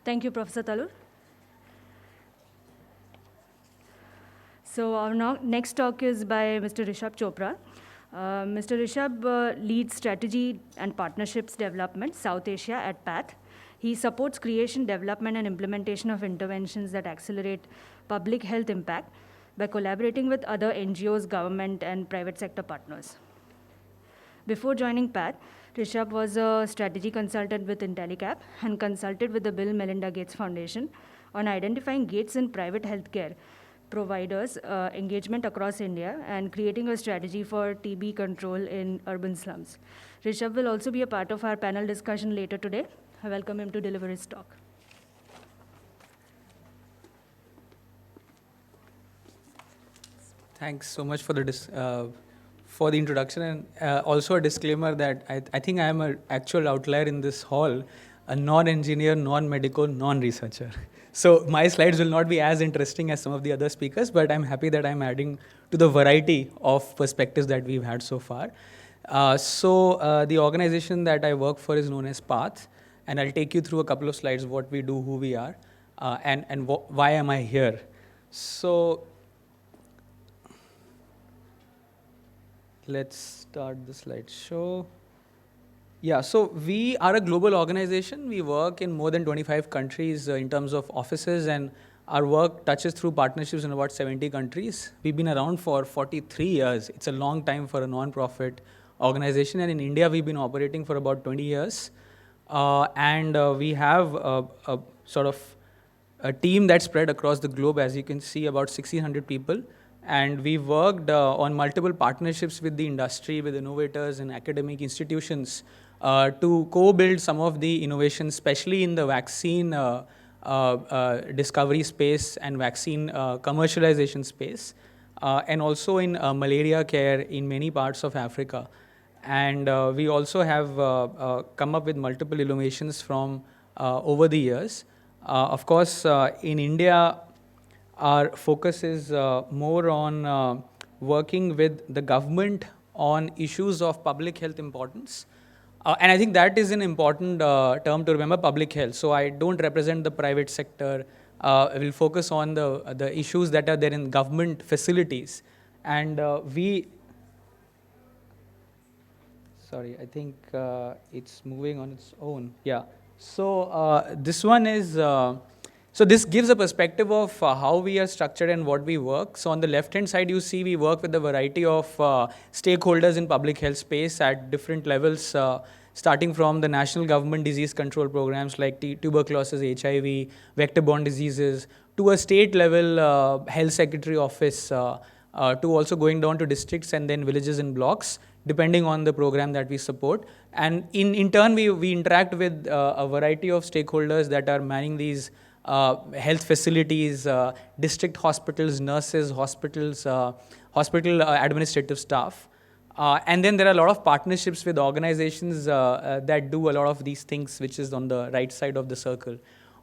Thank you, Professor Talur. So our next talk is by Mr. Rishabh Chopra. Mr. Rishabh leads strategy and partnerships development, South Asia at PATH. He supports creation, development, and implementation of interventions that accelerate public health impact by collaborating with other NGOs, government, and private sector partners. Before joining PATH, Rishabh was a strategy consultant with IntelliCap and consulted with the Bill Melinda Gates Foundation on identifying gates in private healthcare providers' engagement across India and creating a strategy for TB control in urban slums. Rishabh will also be a part of our panel discussion later today. I welcome him to deliver his talk. Thanks so much for the introduction, and also a disclaimer that I think I am an actual outlier in this hall, a non-engineer, non-medical, non-researcher. So my slides will not be as interesting as some of the other speakers, but I'm happy that I'm adding to the variety of perspectives that we've had so far. The organization that I work for is known as PATH, and I'll take you through a couple of slides, what we do, who we are, and why am I here. So let's start the slideshow. Yeah, so we are a global organization. We work in more than 25 countries in terms of offices, and our work touches through partnerships in about 70 countries. We've been around for 43 years. It's a long time for a non-profit organization, and in India, we've been operating for about 20 years. We have a sort of a team that's spread across the globe, as you can see, about 1,600 people. And we've worked on multiple partnerships with the industry, with innovators and academic institutions to co-build some of the innovations, especially in the vaccine discovery space and vaccine commercialization space, and also in malaria care in many parts of Africa. And we also have come up with multiple innovations from over the years. Of course, in India, our focus is more on working with the government on issues of public health importance. And I think that is an important term to remember, public health. So I don't represent the private sector. I will focus on the issues that are there in government facilities. And sorry, I think it's moving on its own. Yeah. So this one is, so this gives a perspective of how we are structured and what we work. So on the left-hand side, you see we work with a variety of stakeholders in public health space at different levels, starting from the national government disease control programs like tuberculosis, HIV, vector-borne diseases, to a state-level health secretary office, to also going down to districts and then villages and blocks, depending on the program that we support. And in turn, we interact with a variety of stakeholders that are manning these health facilities, district hospitals, nurses, hospitals, hospital administrative staff. And then there are a lot of partnerships with organizations that do a lot of these things, which is on the right side of the circle.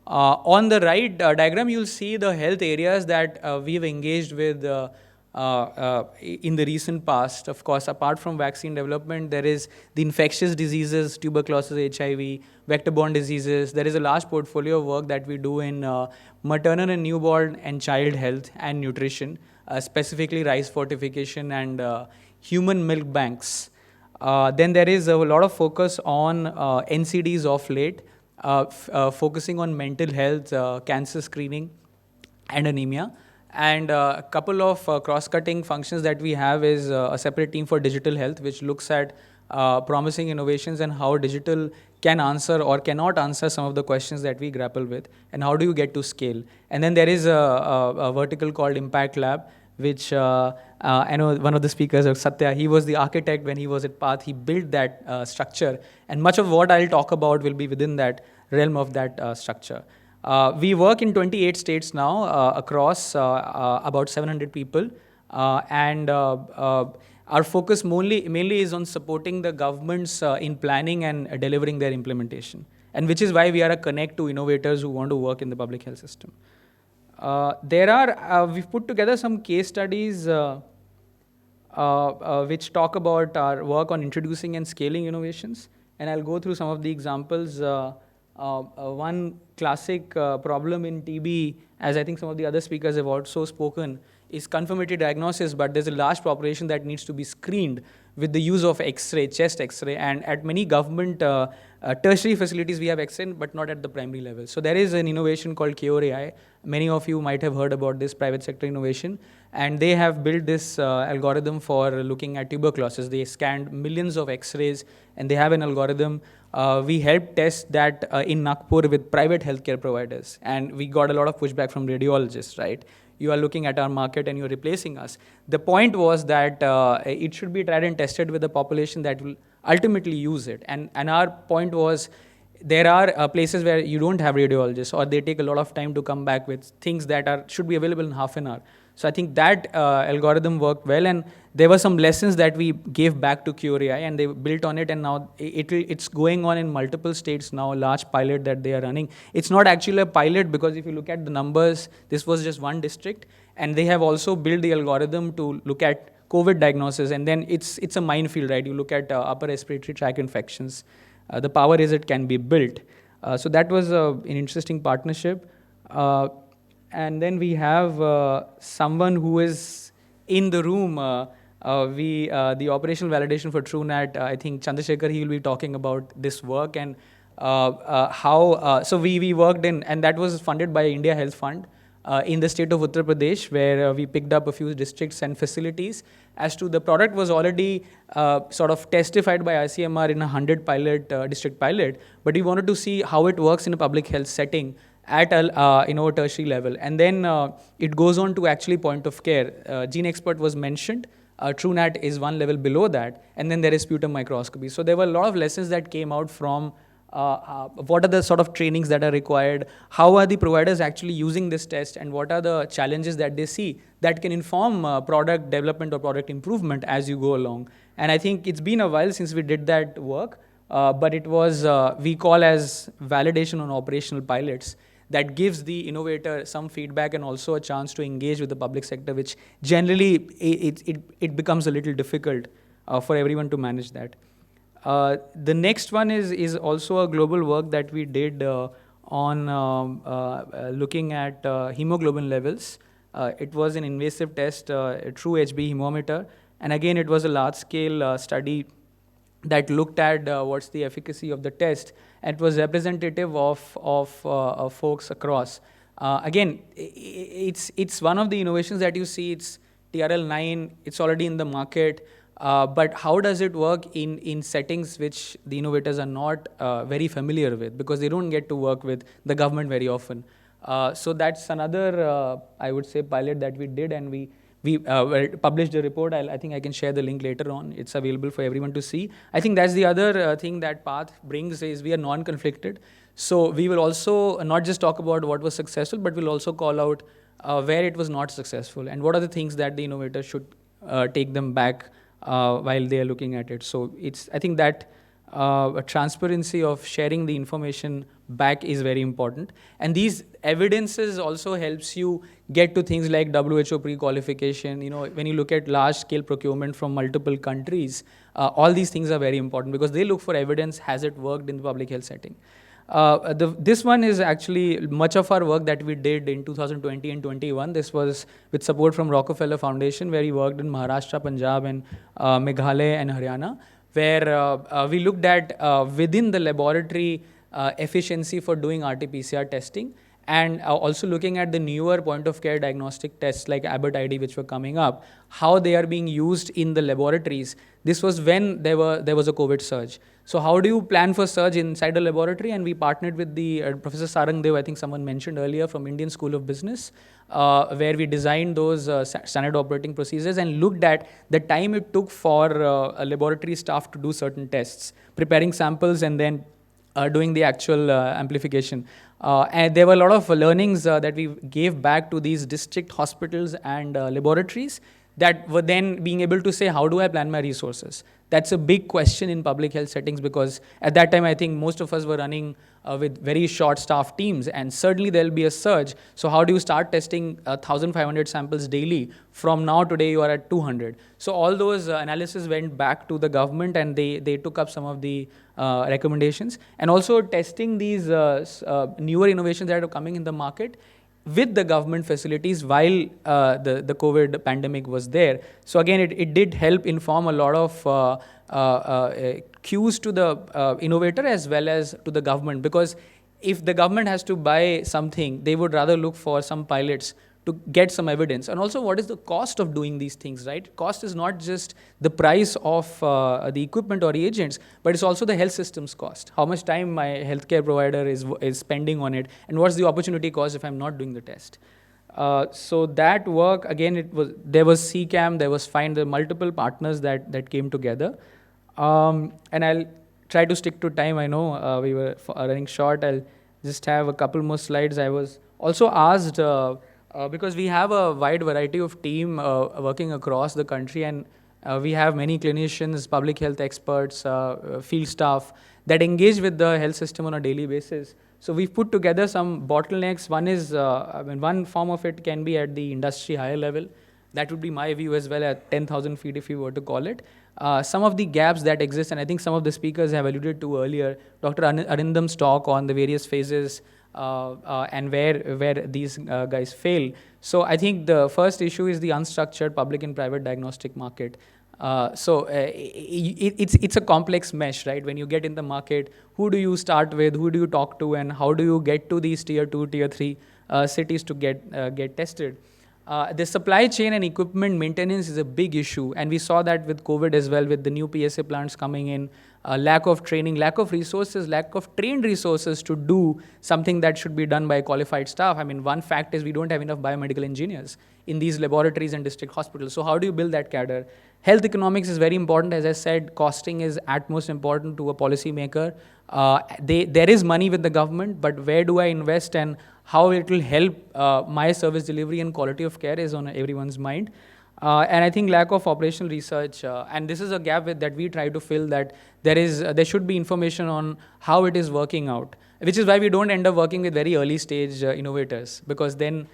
On the right diagram, you'll see the health areas that we've engaged with in the recent past. Of course, apart from vaccine development, there is the infectious diseases, tuberculosis, HIV, vector-borne diseases. There is a large portfolio of work that we do in maternal and newborn and child health and nutrition, specifically rice fortification and human milk banks. Then there is a lot of focus on NCDs of late, focusing on mental health, cancer screening, and anemia. And a couple of cross-cutting functions that we have is a separate team for digital health, which looks at promising innovations and how digital can answer or cannot answer some of the questions that we grapple with, and how do you get to scale. And then there is a vertical called Impact Lab, which I know one of the speakers, Satya, he was the architect when he was at PATH. He built that structure, and much of what I'll talk about will be within that realm of that structure. We work in 28 states now across about 700 people. Our focus mainly is on supporting the governments in planning and delivering their implementation, and which is why we are a connect to innovators who want to work in the public health system. We've put together some case studies which talk about our work on introducing and scaling innovations. And I'll go through some of the examples One classic problem in TB, as I think some of the other speakers have also spoken, is confirmatory diagnosis, but there's a large population that needs to be screened with the use of X-ray, chest X-ray, and at many government tertiary facilities we have X-ray, but not at the primary level. So there is an innovation called Cure AI. Many of you might have heard about this private sector innovation, and they have built this algorithm for looking at tuberculosis. They scanned millions of X-rays, and they have an algorithm. We helped test that in Nagpur with private healthcare providers, and we got a lot of pushback from radiologists, right? You are looking at our market and you're replacing us. The point was that it should be tried and tested with the population that will ultimately use it. And our point was there are places where you don't have radiologists, or they take a lot of time to come back with things that should be available in half an hour. So I think that algorithm worked well, and there were some lessons that we gave back to QRAI, and they built on it, and now it's going on in multiple states now, a large pilot that they are running. It's not actually a pilot, because if you look at the numbers, this was just one district, and they have also built the algorithm to look at COVID diagnosis, and then it's a minefield, right? You look at upper respiratory tract infections. The power is it can be built. So that was an interesting partnership. And then we have someone who is in the room. The operational validation for TrueNat, I think Chandrasekhar, he will be talking about this work and how, so we worked in, and that was funded by India Health Fund in the state of Uttar Pradesh, where we picked up a few districts and facilities. As to the product was already sort of testified by ICMR in a 100 district pilot, but we wanted to see how it works in a public health setting at a tertiary level. And then it goes on to actually point of care. Gene expert was mentioned. TrueNat is one level below that. And then there is sputum microscopy. So there were a lot of lessons that came out from what are the sort of trainings that are required, how are the providers actually using this test, and what are the challenges that they see that can inform product development or product improvement as you go along. And I think it's been a while since we did that work, but it was, we call as validation on operational pilots, that gives the innovator some feedback and also a chance to engage with the public sector, which generally it becomes a little difficult for everyone to manage that. The next one is also a global work that we did on looking at hemoglobin levels. It was an invasive test, a true HB hemometer, and again it was a large-scale study that looked at what's the efficacy of the test. And it was representative of folks across. Again, it's one of the innovations that you see. It's TRL9. It's already in the market. But how does it work in settings which the innovators are not very familiar with, because they don't get to work with the government very often. So that's another, I would say, pilot that we did, and we published a report. I think I can share the link later on. It's available for everyone to see. I think that's the other thing that PATH brings, is we are non-conflicted. So we will also not just talk about what was successful, but we'll also call out where it was not successful, and what are the things that the innovator should take them back while they are looking at it. So I think that a transparency of sharing the information back is very important. And these evidences also helps you get to things like WHO pre-qualification. When you look at large-scale procurement from multiple countries, all these things are very important, because they look for evidence, has it worked in the public health setting. This one is actually much of our work that we did in 2020 and 21. This was with support from Rockefeller Foundation, where we worked in Maharashtra, Punjab, and Meghalaya and Haryana, where we looked at within the laboratory efficiency for doing RT-PCR testing, and also looking at the newer point-of-care diagnostic tests like Abbott ID, which were coming up, how they are being used in the laboratories. This was when there was a COVID surge. So how do you plan for surge inside a laboratory? And we partnered with the Professor Sarangdev, I think someone mentioned earlier, from Indian School of Business, where we designed those standard operating procedures and looked at the time it took for a laboratory staff to do certain tests, preparing samples and then doing the actual amplification. And there were a lot of learnings that we gave back to these district hospitals and laboratories that were then being able to say, how do I plan my resources? That's a big question in public health settings, because at that time, I think most of us were running with very short staff teams, and certainly there'll be a surge. So how do you start testing 1,500 samples daily? From now, today, you are at 200. So all those analysis went back to the government, and they took up some of the recommendations, and also testing these newer innovations that are coming in the market with the government facilities while the COVID pandemic was there. So again, it did help inform a lot of cues to the innovator as well as to the government, because if the government has to buy something, they would rather look for some pilots to get some evidence. And also, what is the cost of doing these things, right? Cost is not just the price of the equipment or reagents, but it's also the health system's cost. How much time my healthcare provider is spending on it, and what's the opportunity cost if I'm not doing the test. So that work, again, there was CCAM, there was FIND, there were multiple partners that came together. And I'll try to stick to time. I know we were running short. I'll just have a couple more slides. I was also asked, because we have a wide variety of team working across the country, and we have many clinicians, public health experts, field staff that engage with the health system on a daily basis. So we've put together some bottlenecks. One is, one form of it can be at the industry higher level. That would be my view as well, at 10,000 feet if you were to call it. Some of the gaps that exist, and I think some of the speakers have alluded to earlier, Dr. Arindam's talk on the various phases and where these guys fail. So I think the first issue is the unstructured public and private diagnostic market. It's a complex mesh, right? When you get in the market, who do you start with, who do you talk to, and how do you get to these tier 2, tier 3 cities to get tested? The supply chain and equipment maintenance is a big issue, and we saw that with COVID as well, with the new PSA plants coming in, lack of training, lack of resources, lack of trained resources to do something that should be done by qualified staff. I mean, one fact is we don't have enough biomedical engineers in these laboratories and district hospitals. So how do you build that cadre? Health economics is very important. As I said, costing is at most important to a policymaker. There is money with the government, but where do I invest and how it will help my service delivery and quality of care is on everyone's mind. And I think lack of operational research, and this is a gap that we try to fill, that there should be information on how it is working out, which is why we don't end up working with very early stage innovators, because then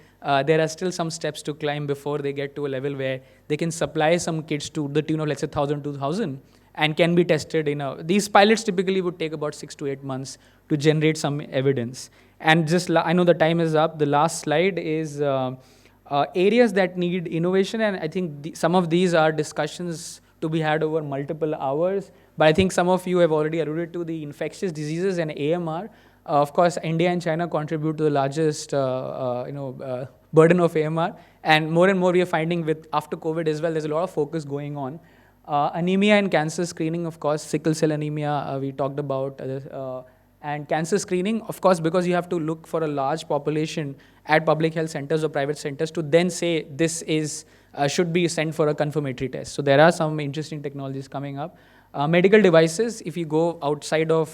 there are still some steps to climb before they get to a level where they can supply some kits to the tune of, let's say, 1,000, 2,000, and can be tested. These pilots typically would take about 6 to 8 months to generate some evidence. And I know the time is up. The last slide is areas that need innovation, and I think some of these are discussions to be had over multiple hours. But I think some of you have already alluded to the infectious diseases and AMR. Of course, India and China contribute to the largest burden of AMR, and more we are finding with after COVID as well. There's a lot of focus going on. Anemia and cancer screening, of course, sickle cell anemia we talked about. And cancer screening, of course, because you have to look for a large population at public health centers or private centers to then say this should be sent for a confirmatory test. So there are some interesting technologies coming up. Medical devices, if you go outside of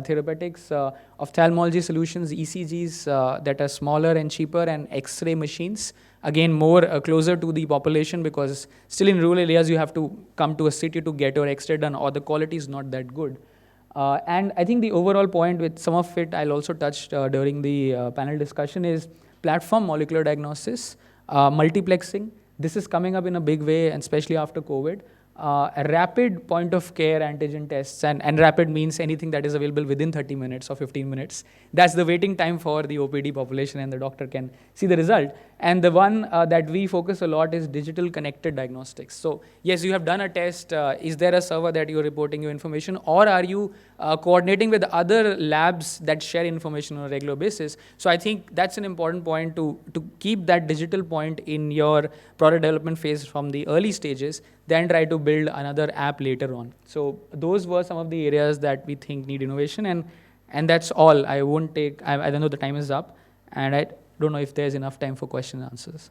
therapeutics, ophthalmology solutions, ECGs that are smaller and cheaper, and X-ray machines, again, more closer to the population, because still in rural areas you have to come to a city to get your X-ray done, or the quality is not that good. And I think the overall point, with some of it I'll also touch during the panel discussion, is platform molecular diagnosis, multiplexing. This is coming up in a big way, and especially after COVID. A rapid point of care antigen tests, and rapid means anything that is available within 30 minutes or 15 minutes. That's the waiting time for the OPD population, and the doctor can see the result. And the one that we focus a lot is digital connected diagnostics. So yes, you have done a test. Is there a server that you're reporting your information, or are you coordinating with other labs that share information on a regular basis? So I think that's an important point, to keep that digital point in your product development phase from the early stages, then try to build another app later on. So those were some of the areas that we think need innovation, and that's all. I won't take, I don't know, the time is up, and I don't know if there's enough time for question and answers.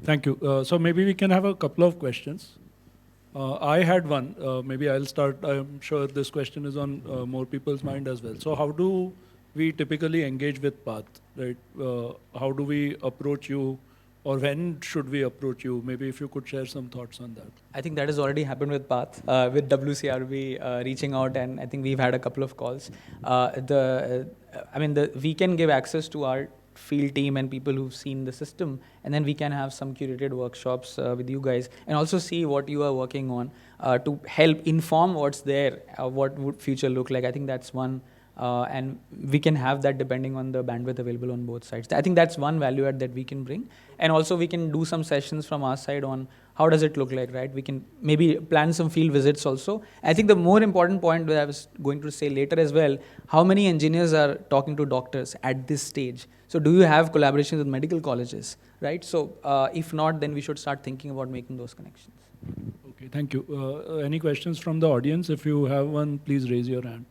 Thank you. So maybe we can have a couple of questions. I had one. Maybe I'll start. I'm sure this question is on more people's mind as well. So how do we typically engage with PATH, right? How do we approach you, or when should we approach you? Maybe if you could share some thoughts on that. I think that has already happened with PATH, with WCRB reaching out, and I think we've had a couple of calls. We can give access to our field team and people who've seen the system, and then we can have some curated workshops with you guys, and also see what you are working on to help inform what's there, what would future look like. I think that's one. And we can have that depending on the bandwidth available on both sides. I think that's one value add that we can bring. And also we can do some sessions from our side on how does it look like, right? We can maybe plan some field visits also. I think the more important point that I was going to say later as well, how many engineers are talking to doctors at this stage? So do you have collaborations with medical colleges, right? So if not, then we should start thinking about making those connections. Okay, thank you. Any questions from the audience? If you have one, please raise your hand.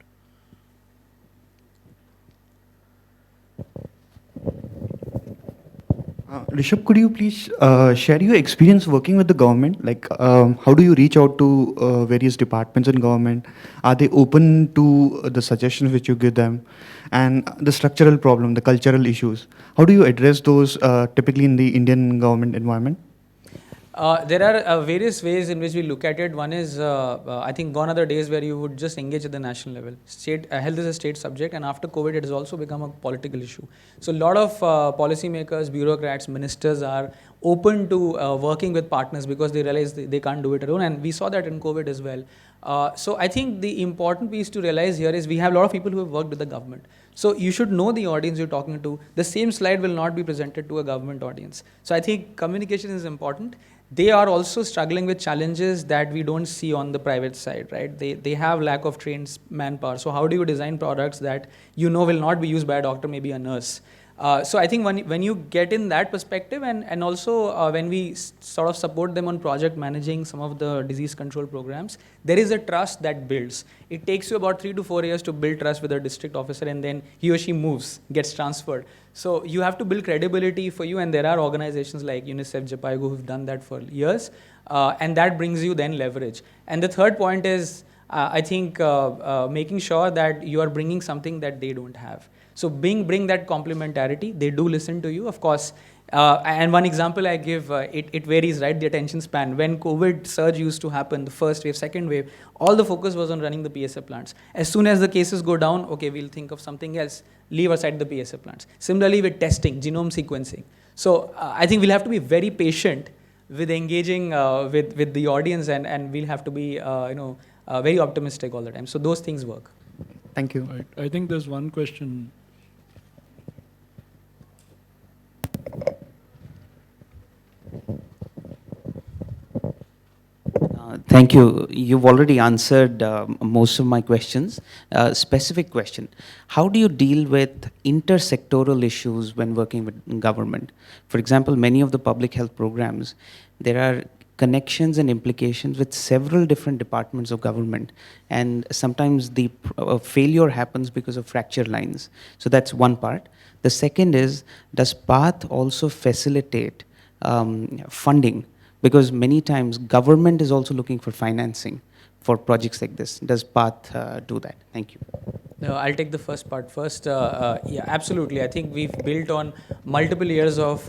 Rishabh, could you please share your experience working with the government? Like, how do you reach out to various departments in government? Are they open to the suggestions which you give them? And the structural problem, the cultural issues, how do you address those typically in the Indian government environment? There are various ways in which we look at it. One is, I think, gone are the days where you would just engage at the national level. Health is a state subject, and after COVID, it has also become a political issue. So a lot of policymakers, bureaucrats, ministers are open to working with partners because they realize they can't do it alone, and we saw that in COVID as well. So I think the important piece to realize here is we have a lot of people who have worked with the government. So you should know the audience you're talking to. The same slide will not be presented to a government audience. So I think communication is important. They are also struggling with challenges that we don't see on the private side, right? They have lack of trained manpower. So how do you design products that you know will not be used by a doctor, maybe a nurse? So I think when you get in that perspective, and also when we sort of support them on project managing some of the disease control programs, there is a trust that builds. It takes you about 3 to 4 years to build trust with a district officer, and then he or she moves, gets transferred. So you have to build credibility for you, and there are organizations like UNICEF, Japago who've done that for years, and that brings you then leverage. And the third point is, I think, making sure that you are bringing something that they don't have. So bring that complementarity. They do listen to you, of course. And one example I give, it varies, right? The attention span. When COVID surge used to happen, the first wave, second wave, all the focus was on running the PSA plants. As soon as the cases go down, okay, we'll think of something else. Leave aside the PSA plants. Similarly with testing, genome sequencing. So I think we'll have to be very patient with engaging with the audience, and we'll have to be very optimistic all the time. So those things work. Thank you. Right. I think there's one question. Thank you. You've already answered most of my questions. Specific question. How do you deal with intersectoral issues when working with government? For example, many of the public health programs, there are connections and implications with several different departments of government, and sometimes the failure happens because of fracture lines. So that's one part. The second is, does PATH also facilitate funding? Because many times government is also looking for financing for projects like this. Does PATH do that? Thank you. No, I'll take the first part first. Yeah, absolutely. I think we've built on multiple years of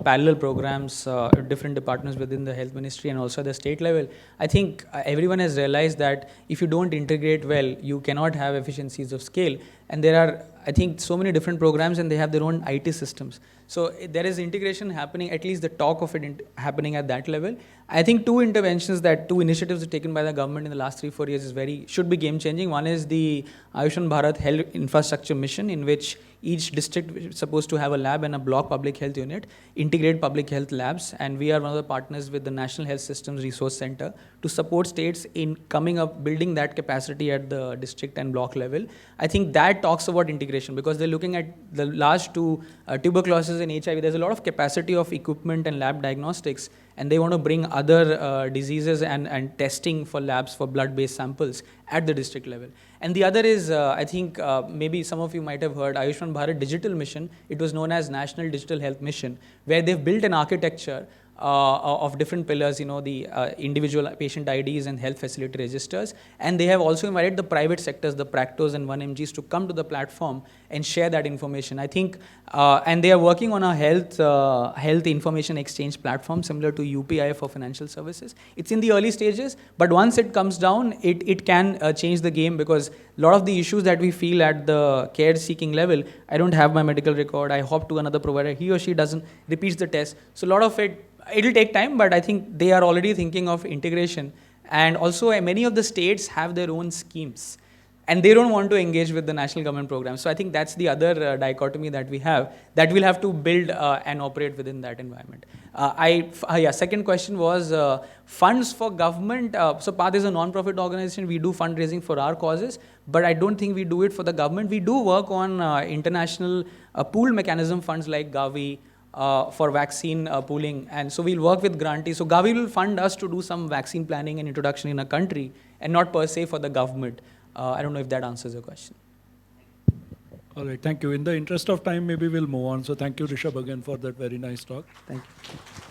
parallel programs, different departments within the health ministry and also at the state level. I think everyone has realized that if you don't integrate well, you cannot have efficiencies of scale. And there are, I think, so many different programs, and they have their own IT systems. So there is integration happening, at least the talk of it happening at that level. I think two initiatives taken by the government in the last 3-4 years should be game changing. One is the Ayushman Bharat Health Infrastructure Mission, in which each district is supposed to have a lab and a block public health unit, integrate public health labs, and we are one of the partners with the National Health Systems Resource Center to support states in coming up, building that capacity at the district and block level. I think that talks about integration, because they're looking at the large two tuberculosis and HIV. There's a lot of capacity of equipment and lab diagnostics, and they want to bring other diseases and testing for labs for blood-based samples at the district level. And the other is, I think maybe some of you might have heard, Ayushman Bharat Digital Mission. It was known as National Digital Health Mission, where they've built an architecture of different pillars, the individual patient IDs and health facility registers. And they have also invited the private sectors, the Practos and 1MGs, to come to the platform and share that information. I think, and they are working on a health information exchange platform similar to UPI for financial services. It's in the early stages, but once it comes down, it can change the game, because a lot of the issues that we feel at the care seeking level, I don't have my medical record, I hop to another provider, he or she doesn't, repeats the test. So a lot of it'll take time, but I think they are already thinking of integration. And also many of the states have their own schemes, and they don't want to engage with the national government program. So I think that's the other dichotomy that we have, that we'll have to build and operate within that environment. Second question was funds for government. So PATH is a non-profit organization. We do fundraising for our causes, but I don't think we do it for the government. We do work on international pool mechanism funds like Gavi, for vaccine pooling, and so we'll work with grantees. So Gavi will fund us to do some vaccine planning and introduction in a country, and not per se for the government. I don't know if that answers your question. All right, thank you. In the interest of time, maybe we'll move on. So thank you, Rishabh, again for that very nice talk. Thank you.